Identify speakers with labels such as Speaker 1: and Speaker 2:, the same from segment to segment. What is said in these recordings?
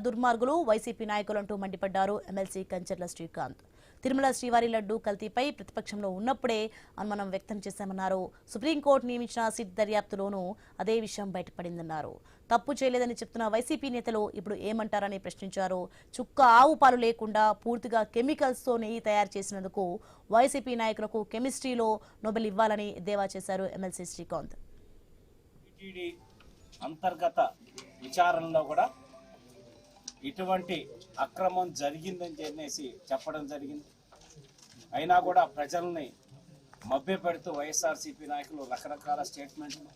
Speaker 1: దుర్మార్గులు వైసీపీ నాయకులంటూ మండిపడ్డారు ఎమ్మెల్సీ కంచర్ల శ్రీకాంత్. తిరుమల శ్రీవారి లడ్డు కల్తీపై ప్రతిపక్షంలో ఉన్నప్పుడే అనుమానం వ్యక్తం చేశామన్నారు. సుప్రీంకోర్టు నియమించిన సిట్ దర్యాప్తులోనూ అదే విషయం బయటపడిందన్నారు. తప్పు చేయలేదని చెప్తున్న వైసీపీ నేతలు ఇప్పుడు ఏమంటారని ప్రశ్నించారు. చుక్క ఆవు పాలు లేకుండా పూర్తిగా కెమికల్స్తో నెయ్యి తయారు చేసినందుకు వైసీపీ నాయకులకు కెమిస్ట్రీలో నోబెల్ ఇవ్వాలని ఎద్దేవా చేశారు ఎమ్మెల్సీ శ్రీకాంత్.
Speaker 2: అంతర్గత విచారణలో కూడా ఇటువంటి అక్రమం జరిగిందని చెప్పేసి చెప్పడం జరిగింది. అయినా కూడా ప్రజల్ని మభ్యపెడుతూ వైఎస్ఆర్సీపీ నాయకులు రకరకాల స్టేట్మెంట్లు,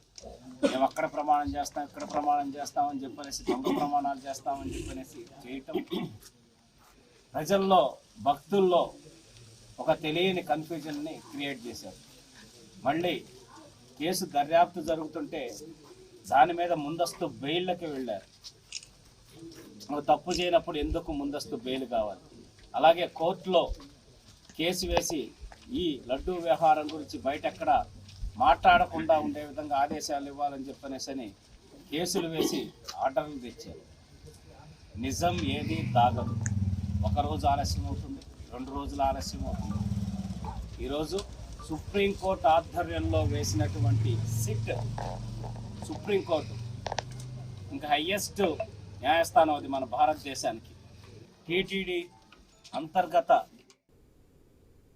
Speaker 2: మేము అక్కడ ప్రమాణం చేస్తాం, ఇక్కడ ప్రమాణం చేస్తామని చెప్పనేసి, దొంగ ప్రమాణాలు చేస్తామని చెప్పనేసి చేయటం ప్రజల్లో, భక్తుల్లో ఒక తెలియని కన్ఫ్యూజన్ని క్రియేట్ చేశారు. మళ్ళీ కేసు దర్యాప్తు జరుగుతుంటే దాని మీద ముందస్తు బెయిల్కి వెళ్ళారు. తప్పు చేయనప్పుడు ఎందుకు ముందస్తు బెయిల్ కావాలి? అలాగే కోర్టులో కేసు వేసి ఈ లడ్డూ వ్యవహారం గురించి బయట ఎక్కడ మాట్లాడకుండా ఉండే విధంగా ఆదేశాలు ఇవ్వాలని చెప్పనేసని కేసులు వేసి ఆర్డర్లు తెచ్చారు. నిజం ఏది దాగదు. ఒకరోజు ఆలస్యం అవుతుంది, 2 రోజులు ఆలస్యం అవుతుంది. ఈరోజు సుప్రీంకోర్టు ఆధ్వర్యంలో వేసినటువంటి సిట్, సుప్రీంకోర్టు ఇంకా హయ్యెస్ట్ న్యాయస్థానం అది మన భారతదేశానికి. టీటీడీ అంతర్గత